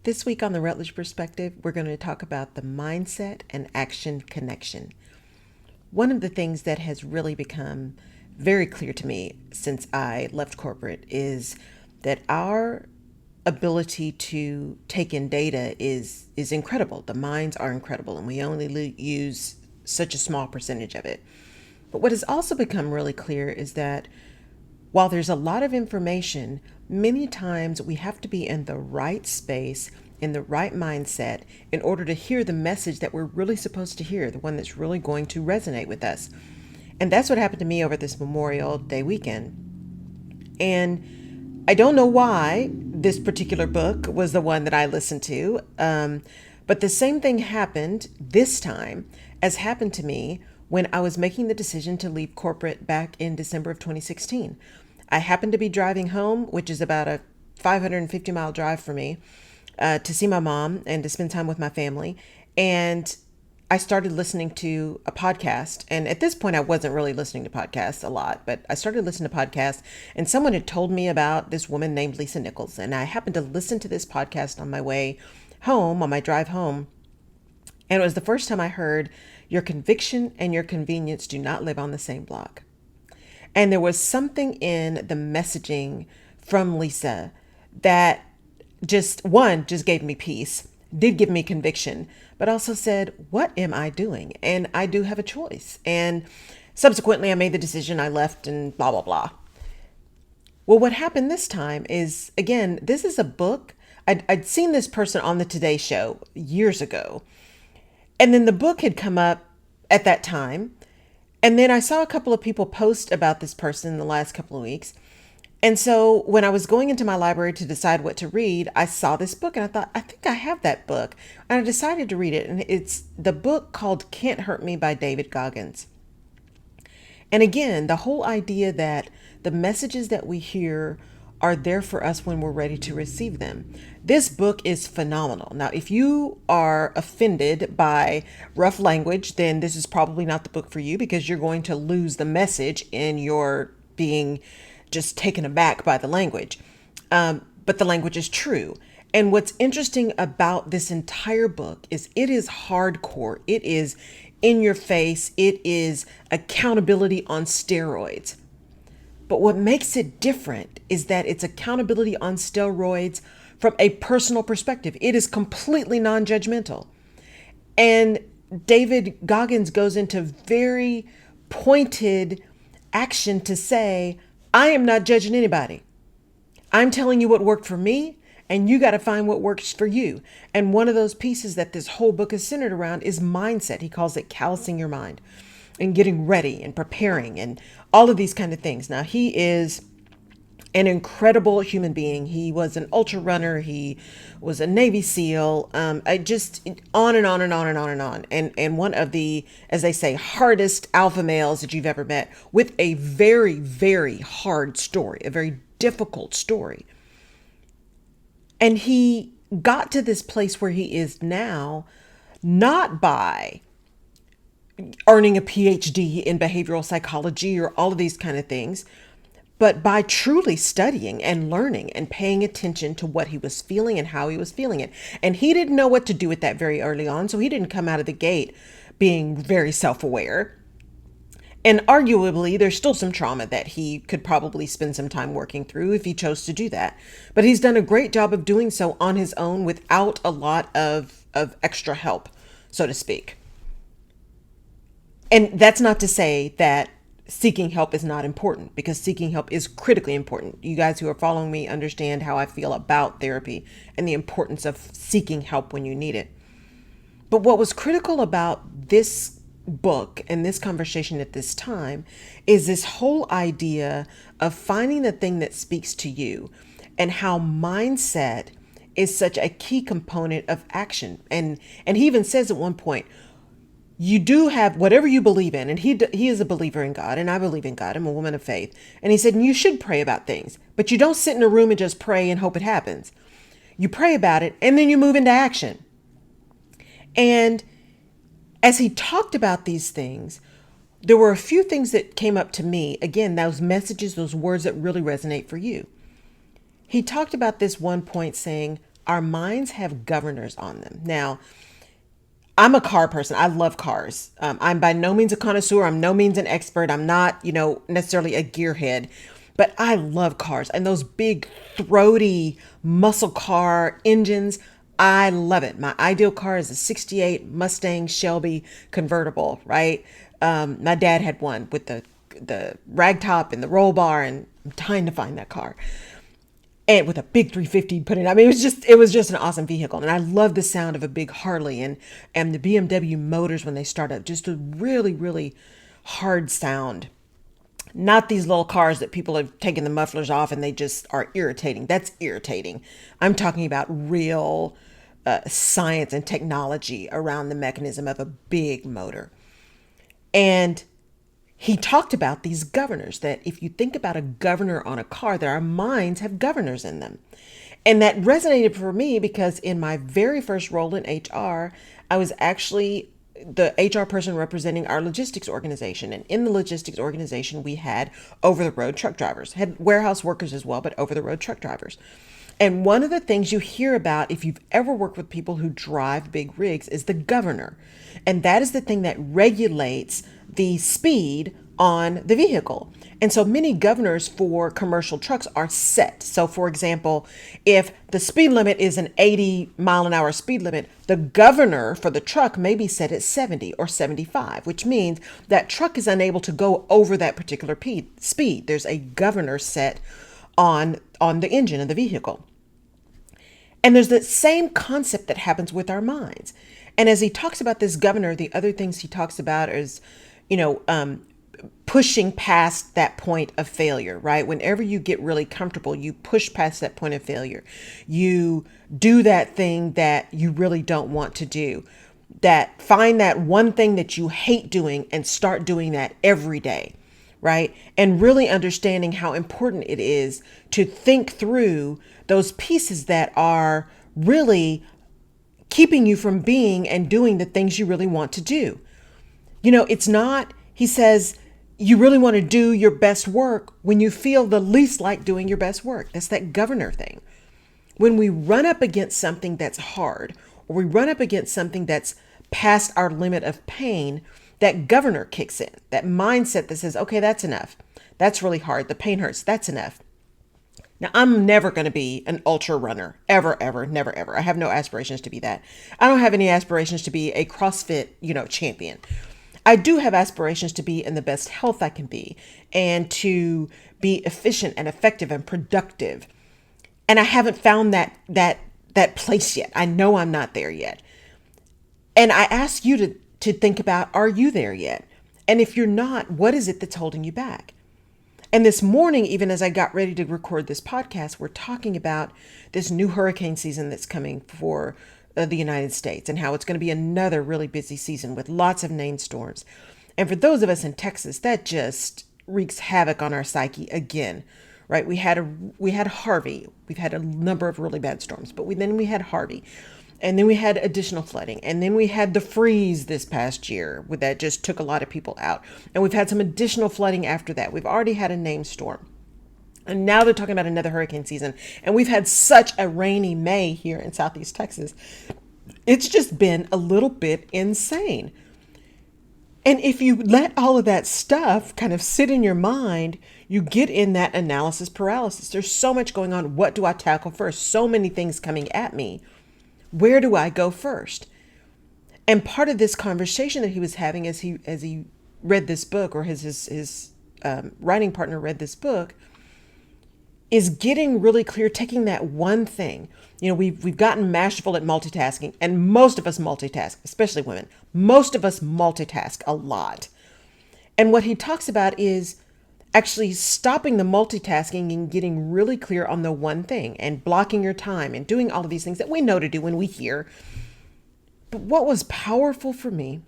This week on the Rutledge Perspective, we're going to talk about the mindset and action connection. One of the things that has really become very clear to me since I left corporate is that our ability to take in data is incredible. The minds are incredible, and we only use such a small percentage of it. But what has also become really clear is that while there's a lot of information, many times we have to be in the right space, in the right mindset, in order to hear the message that we're really supposed to hear, the one that's really going to resonate with us. And that's what happened to me over this Memorial Day weekend. And I don't know why this particular book was the one that I listened to, but the same thing happened this time as happened to me when I was making the decision to leave corporate back in December of 2016. I happened to be driving home, which is about a 550-mile drive for me, to see my mom and to spend time with my family. And I started listening to a podcast. And at this point, I wasn't really listening to podcasts a lot, but I started listening to podcasts. And someone had told me about this woman named Lisa Nichols. And I happened to listen to this podcast on my way home, on my drive home. And it was the first time I heard, your conviction and your convenience do not live on the same block. And there was something in the messaging from Lisa that just gave me peace, did give me conviction, but also said, what am I doing? And I do have a choice. And subsequently, I made the decision, I left, and blah, blah, blah. Well, what happened this time is, again, this is a book. I'd seen this person on the Today Show years ago. And then the book had come up at that time. And then I saw a couple of people post about this person in the last couple of weeks. And so when I was going into my library to decide what to read, I saw this book and I thought, I think I have that book. And I decided to read it. And it's the book called Can't Hurt Me by David Goggins. And again, the whole idea that the messages that we hear are there for us when we're ready to receive them. This book is phenomenal. Now, if you are offended by rough language, then this is probably not the book for you because you're going to lose the message and you're being just taken aback by the language. But the language is true. And what's interesting about this entire book is it is hardcore. It is in your face. It is accountability on steroids. But what makes it different is that it's accountability on steroids from a personal perspective. It is completely non-judgmental. And David Goggins goes into very pointed action to say, I am not judging anybody. I'm telling you what worked for me, and you got to find what works for you. And one of those pieces that this whole book is centered around is mindset. He calls it callousing your mind and getting ready and preparing and all of these kind of things. Now, he is an incredible human being. He was an ultra runner. He was a Navy SEAL. I just on and on and on and on and on. And one of the, as they say, hardest alpha males that you've ever met, with a very, very hard story, a very difficult story. And he got to this place where he is now, not by earning a PhD in behavioral psychology or all of these kind of things, but by truly studying and learning and paying attention to what he was feeling and how he was feeling it. And he didn't know what to do with that very early on. So he didn't come out of the gate being very self-aware. And arguably, there's still some trauma that he could probably spend some time working through if he chose to do that. But he's done a great job of doing so on his own without a lot of extra help, so to speak. And that's not to say that seeking help is not important, because seeking help is critically important. You guys who are following me understand how I feel about therapy and the importance of seeking help when you need it. But what was critical about this book and this conversation at this time is this whole idea of finding the thing that speaks to you and how mindset is such a key component of action. And he even says at one point, you do have whatever you believe in. And he is a believer in God, and I believe in God. I'm a woman of faith. And he said, you should pray about things, but you don't sit in a room and just pray and hope it happens. You pray about it and then you move into action. And as he talked about these things, there were a few things that came up to me. Again, those messages, those words that really resonate for you. He talked about this one point saying, our minds have governors on them. Now, I'm a car person. I love cars. I'm by no means a connoisseur. I'm no means an expert. I'm not, necessarily a gearhead, but I love cars and those big, throaty muscle car engines. I love it. My ideal car is a 68 Mustang Shelby convertible, right? My dad had one with the rag top and the roll bar, and I'm dying to find that car, and with a big 350 put in. I mean, it was just an awesome vehicle. And I love the sound of a big Harley and the BMW motors when they start up, just a really, really hard sound. Not these little cars that people have taken the mufflers off and they just are irritating. That's irritating. I'm talking about real science and technology around the mechanism of a big motor. And he talked about these governors, that if you think about a governor on a car, that our minds have governors in them. And that resonated for me because in my very first role in HR, I was actually the HR person representing our logistics organization. And in the logistics organization, we had over the road truck drivers, had warehouse workers as well, but over the road truck drivers. And one of the things you hear about if you've ever worked with people who drive big rigs is the governor. And that is the thing that regulates the speed on the vehicle. And so many governors for commercial trucks are set. So for example, if the speed limit is an 80-mile-an-hour speed limit, the governor for the truck may be set at 70 or 75, which means that truck is unable to go over that particular speed. There's a governor set on the engine of the vehicle. And there's the same concept that happens with our minds. And as he talks about this governor, the other things he talks about is, pushing past that point of failure, right? Whenever you get really comfortable, you push past that point of failure. You do that thing that you really don't want to do. That find that one thing that you hate doing and start doing that every day, right? And really understanding how important it is to think through those pieces that are really keeping you from being and doing the things you really want to do. It's not, he says, you really want to do your best work when you feel the least like doing your best work. That's that governor thing. When we run up against something that's hard, or we run up against something that's past our limit of pain, that governor kicks in, that mindset that says, okay, that's enough. That's really hard. The pain hurts. That's enough. Now, I'm never going to be an ultra runner, ever, ever, never, ever. I have no aspirations to be that. I don't have any aspirations to be a CrossFit, champion. I do have aspirations to be in the best health I can be and to be efficient and effective and productive. And I haven't found that place yet. I know I'm not there yet. And I ask you to think about, are you there yet? And if you're not, what is it that's holding you back? And this morning, even as I got ready to record this podcast, we're talking about this new hurricane season that's coming for the United States and how it's going to be another really busy season with lots of named storms. And for those of us in Texas, that just wreaks havoc on our psyche again, right? We had Harvey. We've had a number of really bad storms, but then we had Harvey. And then we had additional flooding. And then we had the freeze this past year that just took a lot of people out. And we've had some additional flooding after that. We've already had a named storm. And now they're talking about another hurricane season. And we've had such a rainy May here in Southeast Texas. It's just been a little bit insane. And if you let all of that stuff kind of sit in your mind, you get in that analysis paralysis. There's so much going on. What do I tackle first? So many things coming at me. Where do I go first? And part of this conversation that he was having as he read this book, or his writing partner read this book, is getting really clear, taking that one thing. We've gotten masterful at multitasking, and most of us multitask, especially women. Most of us multitask a lot. And what he talks about is actually stopping the multitasking and getting really clear on the one thing and blocking your time and doing all of these things that we know to do when we hear. But what was powerful for me,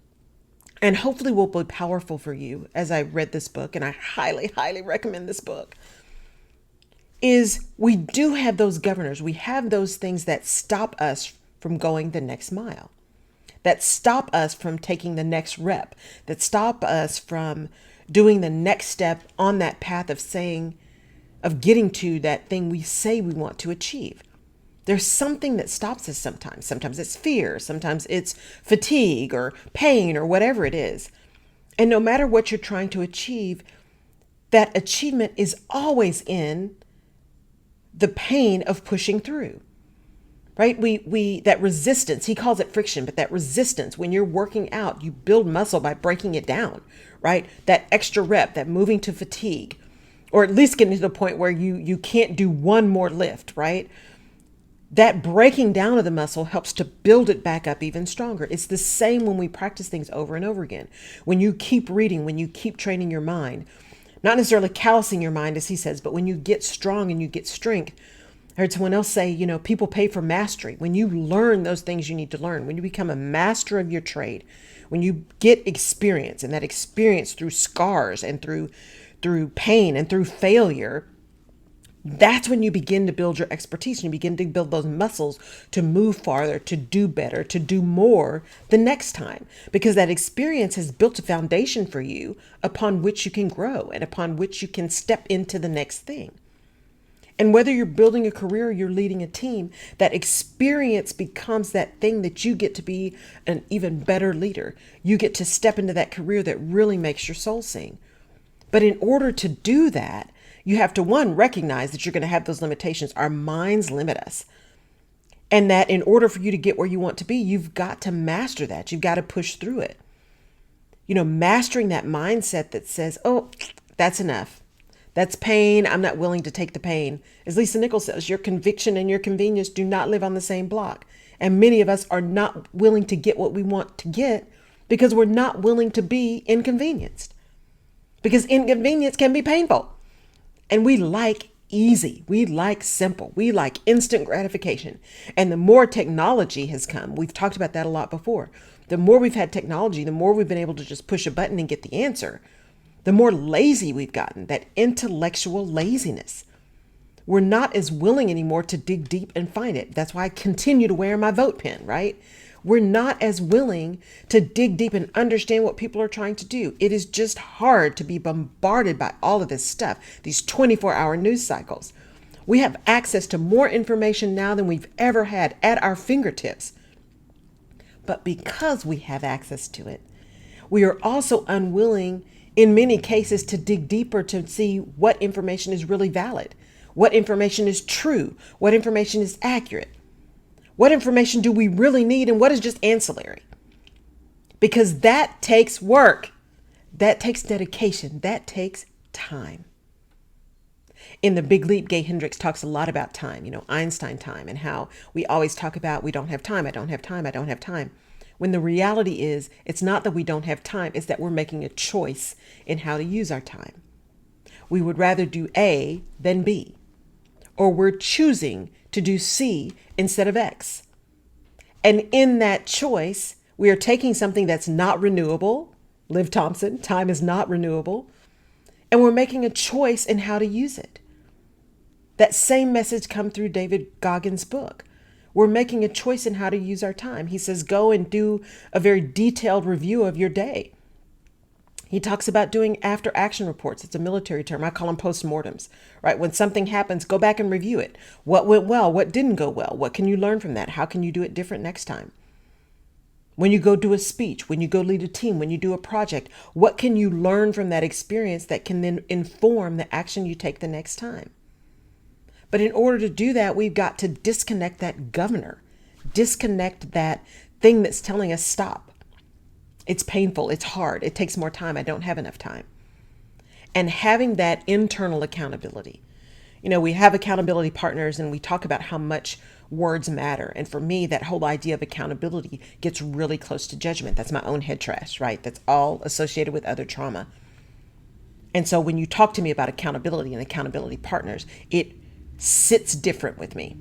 and hopefully will be powerful for you as I read this book, and I highly, highly recommend this book, is we do have those governors. We have those things that stop us from going the next mile, that stop us from taking the next rep, that stop us from doing the next step on that path of getting to that thing we say we want to achieve. There's something that stops us sometimes. Sometimes it's fear, sometimes it's fatigue or pain or whatever it is. And no matter what you're trying to achieve, that achievement is always in the pain of pushing through. Right? We that resistance, he calls it friction, but that resistance, when you're working out, you build muscle by breaking it down, right? That extra rep, that moving to fatigue, or at least getting to the point where you can't do one more lift, right? That breaking down of the muscle helps to build it back up even stronger. It's the same when we practice things over and over again. When you keep reading, when you keep training your mind, not necessarily callousing your mind, as he says, but when you get strong and you get strength. I heard someone else say, people pay for mastery. When you learn those things you need to learn, when you become a master of your trade, when you get experience, and that experience through scars and through pain and through failure, that's when you begin to build your expertise and you begin to build those muscles to move farther, to do better, to do more the next time, because that experience has built a foundation for you upon which you can grow and upon which you can step into the next thing. And whether you're building a career or you're leading a team, that experience becomes that thing that you get to be an even better leader. You get to step into that career that really makes your soul sing. But in order to do that, you have to, one, recognize that you're going to have those limitations. Our minds limit us. And that in order for you to get where you want to be, you've got to master that. You've got to push through it. Mastering that mindset that says, oh, that's enough. That's pain. I'm not willing to take the pain. As Lisa Nichols says, your conviction and your convenience do not live on the same block. And many of us are not willing to get what we want to get because we're not willing to be inconvenienced. Because inconvenience can be painful. And we like easy. We like simple. We like instant gratification. And the more technology has come, we've talked about that a lot before. The more we've had technology, the more we've been able to just push a button and get the answer. The more lazy we've gotten, that intellectual laziness. We're not as willing anymore to dig deep and find it. That's why I continue to wear my vote pen, right? We're not as willing to dig deep and understand what people are trying to do. It is just hard to be bombarded by all of this stuff, these 24-hour news cycles. We have access to more information now than we've ever had at our fingertips. But because we have access to it, we are also unwilling in many cases to dig deeper to see what information is really valid, what information is true, what information is accurate, what information do we really need, and what is just ancillary. Because that takes work, that takes dedication, that takes time. In The Big Leap, Gay Hendricks talks a lot about time, Einstein time, and how we always talk about we don't have time, I don't have time, I don't have time. When the reality is, it's not that we don't have time, it's that we're making a choice in how to use our time. We would rather do A than B, or we're choosing to do C instead of X. And in that choice, we are taking something that's not renewable. Liv Thompson, time is not renewable. And we're making a choice in how to use it. That same message comes through David Goggins' book. We're making a choice in how to use our time. He says, go and do a very detailed review of your day. He talks about doing after action reports. It's a military term. I call them postmortems, right? When something happens, go back and review it. What went well? What didn't go well? What can you learn from that? How can you do it different next time? When you go do a speech, when you go lead a team, when you do a project, what can you learn from that experience that can then inform the action you take the next time? But in order to do that, we've got to disconnect that governor, disconnect that thing that's telling us stop. It's painful. It's hard. It takes more time. I don't have enough time. And having that internal accountability. We have accountability partners and we talk about how much words matter. And for me, that whole idea of accountability gets really close to judgment. That's my own head trash, right? That's all associated with other trauma. And so when you talk to me about accountability and accountability partners, it sits different with me.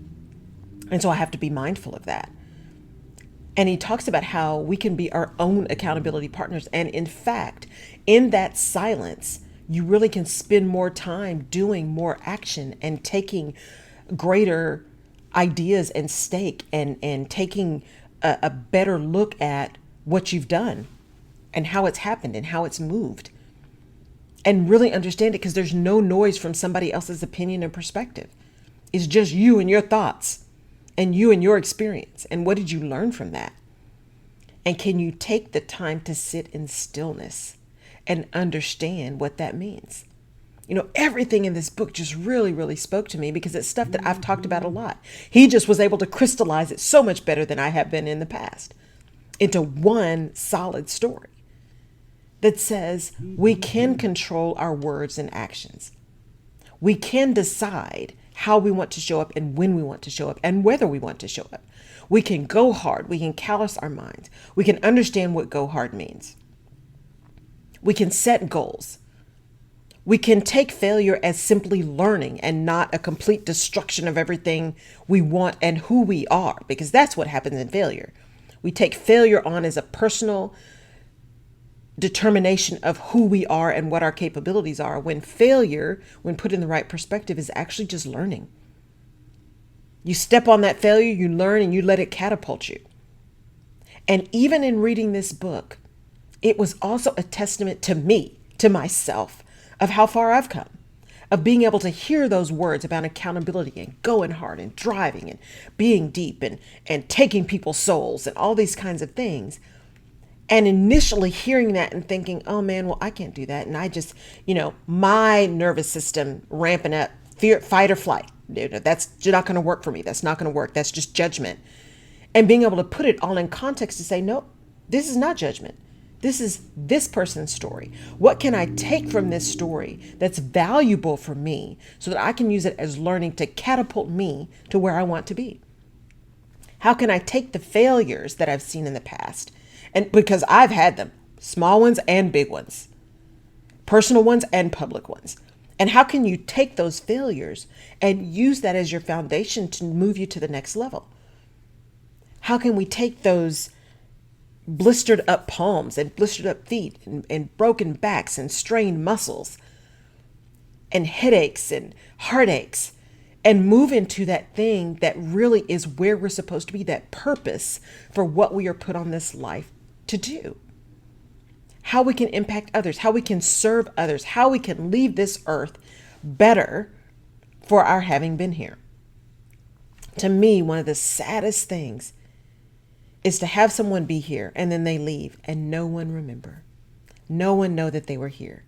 And so I have to be mindful of that. And he talks about how we can be our own accountability partners. And in fact, in that silence, you really can spend more time doing more action and taking greater ideas and stake and taking a better look at what you've done and how it's happened and how it's moved. And really understand it, because there's no noise from somebody else's opinion and perspective. It's just you and your thoughts. and you and your experience. And what did you learn from that? And can you take the time to sit in stillness and understand what that means? Everything in this book just really, really spoke to me because it's stuff that I've talked about a lot. He just was able to crystallize it so much better than I have been in the past into one solid story that says we can control our words and actions. We can decide how we want to show up and when we want to show up and whether we want to show up. We can go hard. We can callous our minds. We can understand what go hard means. We can set goals. We can take failure as simply learning and not a complete destruction of everything we want and who we are, because that's what happens in failure. We take failure on as a personal determination of who we are and what our capabilities are, when failure, when put in the right perspective, is actually just learning. You step on that failure, you learn, and you let it catapult you. And even in reading this book, it was also a testament to me, to myself, of how far I've come, of being able to hear those words about accountability and going hard and driving and being deep and taking people's souls and all these kinds of things. And initially hearing that and thinking, oh man, well, I can't do that. And I just, my nervous system ramping up, fear, fight or flight. That's not going to work for me. That's not going to work. That's just judgment. And being able to put it all in context to say, no, this is not judgment. This is this person's story. What can I take from this story that's valuable for me so that I can use it as learning to catapult me to where I want to be? How can I take the failures that I've seen in the past? And because I've had them, small ones and big ones, personal ones and public ones. And how can you take those failures and use that as your foundation to move you to the next level? How can we take those blistered up palms and blistered up feet and broken backs and strained muscles and headaches and heartaches and move into that thing that really is where we're supposed to be, that purpose for what we are put on this life to do? How we can impact others, how we can serve others, how we can leave this earth better for our having been here. To me, one of the saddest things is to have someone be here and then they leave and no one remember. No one know that they were here.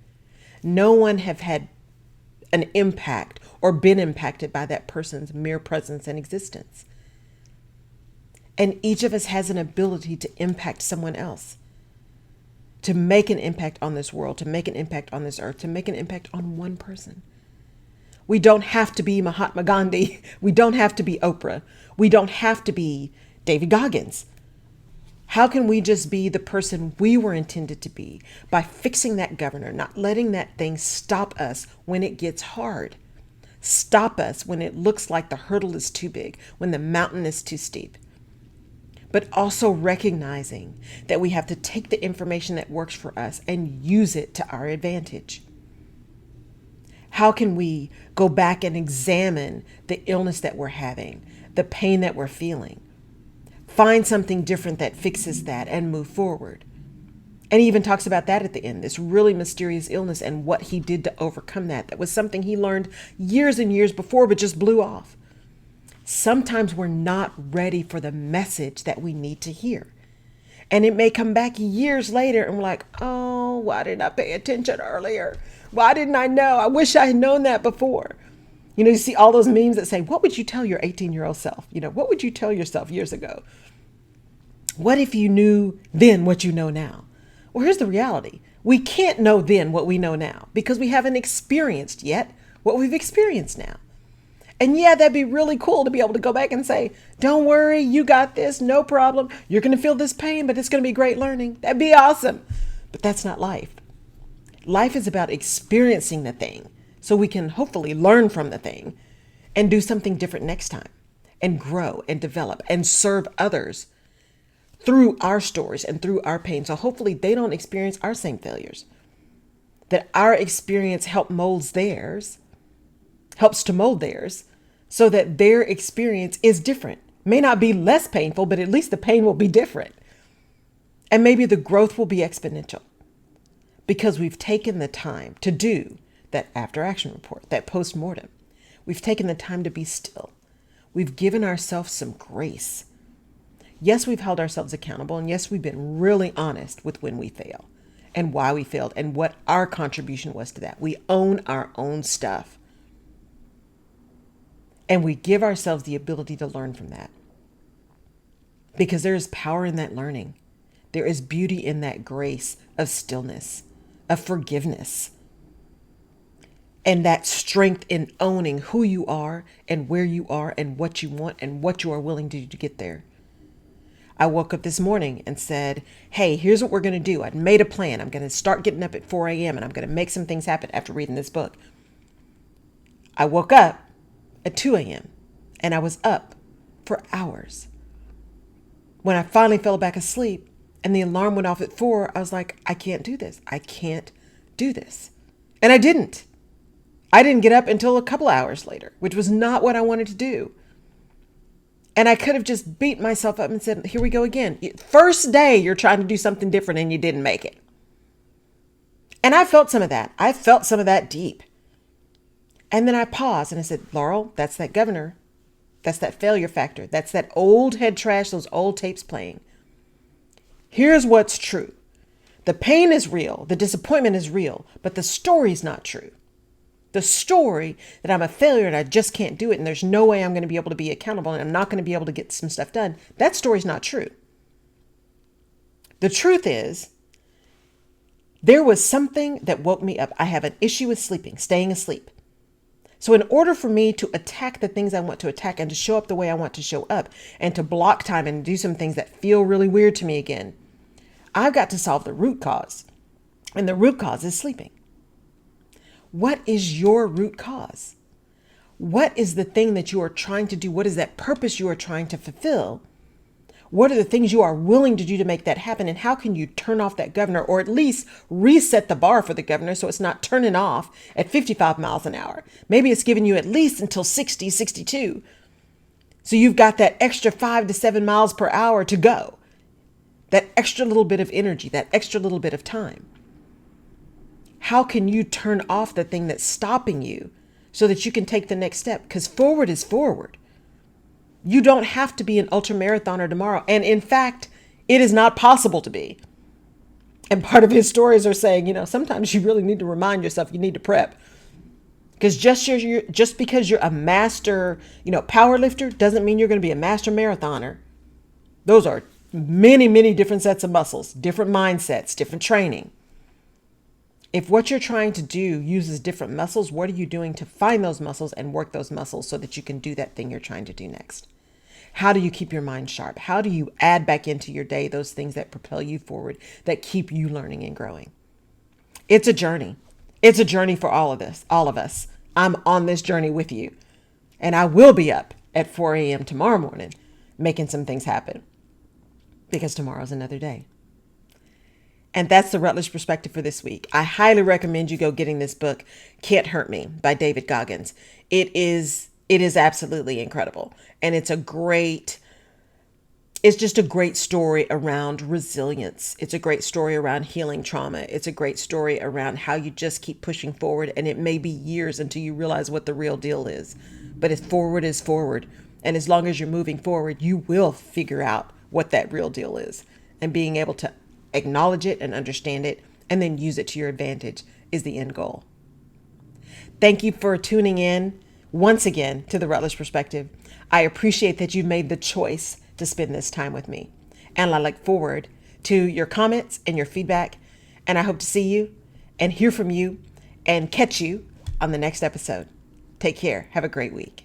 No one have had an impact or been impacted by that person's mere presence and existence. And each of us has an ability to impact someone else, to make an impact on this world, to make an impact on this earth, to make an impact on one person. We don't have to be Mahatma Gandhi. We don't have to be Oprah. We don't have to be David Goggins. How can we just be the person we were intended to be by fixing that governor, not letting that thing stop us when it gets hard, stop us when it looks like the hurdle is too big, when the mountain is too steep, but also recognizing that we have to take the information that works for us and use it to our advantage. How can we go back and examine the illness that we're having, the pain that we're feeling? Find something different that fixes that and move forward. And he even talks about that at the end, this really mysterious illness and what he did to overcome that. That was something he learned years and years before, but just blew off. Sometimes we're not ready for the message that we need to hear. And it may come back years later and we're like, oh, why didn't I pay attention earlier? Why didn't I know? I wish I had known that before. You see all those memes that say, what would you tell your 18-year-old self? What would you tell yourself years ago? What if you knew then what you know now? Well, here's the reality. We can't know then what we know now because we haven't experienced yet what we've experienced now. And yeah, that'd be really cool to be able to go back and say, don't worry, you got this, no problem. You're going to feel this pain, but it's going to be great learning. That'd be awesome. But that's not life. Life is about experiencing the thing so we can hopefully learn from the thing and do something different next time and grow and develop and serve others through our stories and through our pain. So hopefully they don't experience our same failures, that our experience helps to mold theirs so that their experience is different. May not be less painful, but at least the pain will be different. And maybe the growth will be exponential because we've taken the time to do that after action report, that post-mortem. We've taken the time to be still. We've given ourselves some grace. Yes, we've held ourselves accountable, and yes, we've been really honest with when we fail and why we failed and what our contribution was to that. We own our own stuff. And we give ourselves the ability to learn from that. Because there is power in that learning. There is beauty in that grace of stillness, of forgiveness, and that strength in owning who you are and where you are and what you want and what you are willing to do to get there. I woke up this morning and said, hey, here's what we're going to do. I'd made a plan. I'm going to start getting up at 4 a.m. and I'm going to make some things happen after reading this book. I woke up at 2 a.m. and I was up for hours. When I finally fell back asleep and the alarm went off at 4, I was like, I can't do this. I can't do this. And I didn't. I didn't get up until a couple hours later, which was not what I wanted to do. And I could have just beat myself up and said, here we go again. First day you're trying to do something different and you didn't make it. And I felt some of that. I felt some of that deep. And then I paused and I said, Laurel, that's that governor. That's that failure factor. That's that old head trash, those old tapes playing. Here's what's true. The pain is real. The disappointment is real, but the story's not true. The story that I'm a failure and I just can't do it and there's no way I'm going to be able to be accountable and I'm not going to be able to get some stuff done, that story's not true. The truth is, there was something that woke me up. I have an issue with sleeping, staying asleep. So in order for me to attack the things I want to attack and to show up the way I want to show up and to block time and do some things that feel really weird to me again, I've got to solve the root cause. And the root cause is sleeping. What is your root cause? What is the thing that you are trying to do? What is that purpose you are trying to fulfill? What are the things you are willing to do to make that happen? And how can you turn off that governor or at least reset the bar for the governor so it's not turning off at 55 miles an hour? Maybe it's giving you at least until 60, 62. So you've got that extra 5 to 7 miles per hour to go. That extra little bit of energy, that extra little bit of time. How can you turn off the thing that's stopping you so that you can take the next step? Because forward is forward. You don't have to be an ultra marathoner tomorrow. And in fact, it is not possible to be. And part of his stories are saying, sometimes you really need to remind yourself you need to prep. Because just because you're a master, power lifter doesn't mean you're going to be a master marathoner. Those are many, many different sets of muscles, different mindsets, different training. If what you're trying to do uses different muscles, what are you doing to find those muscles and work those muscles so that you can do that thing you're trying to do next? How do you keep your mind sharp? How do you add back into your day those things that propel you forward, that keep you learning and growing? It's a journey. It's a journey for all of us. I'm on this journey with you. And I will be up at 4 a.m. tomorrow morning making some things happen because tomorrow's another day. And that's the Rutledge Perspective for this week. I highly recommend you go getting this book, Can't Hurt Me by David Goggins. It is absolutely incredible. And it's just a great story around resilience. It's a great story around healing trauma. It's a great story around how you just keep pushing forward. And it may be years until you realize what the real deal is. But if forward is forward. And as long as you're moving forward, you will figure out what that real deal is. And being able to acknowledge it and understand it and then use it to your advantage is the end goal. Thank you for tuning in once again to the Rutledge Perspective. I appreciate that you've made the choice to spend this time with me. And I look forward to your comments and your feedback. And I hope to see you and hear from you and catch you on the next episode. Take care. Have a great week.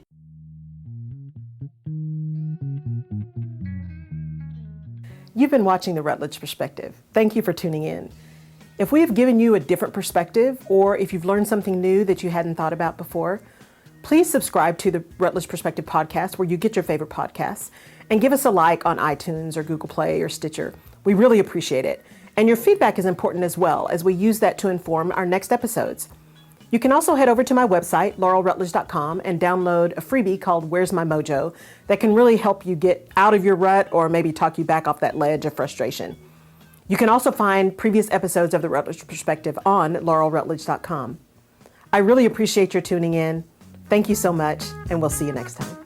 You've been watching the Rutledge Perspective. Thank you for tuning in. If we have given you a different perspective, or if you've learned something new that you hadn't thought about before, please subscribe to the Rutledge Perspective podcast where you get your favorite podcasts, and give us a like on iTunes or Google Play or Stitcher. We really appreciate it. And your feedback is important as well, as we use that to inform our next episodes. You can also head over to my website, laurelrutledge.com, and download a freebie called Where's My Mojo that can really help you get out of your rut or maybe talk you back off that ledge of frustration. You can also find previous episodes of the Rutledge Perspective on laurelrutledge.com. I really appreciate your tuning in. Thank you so much, and we'll see you next time.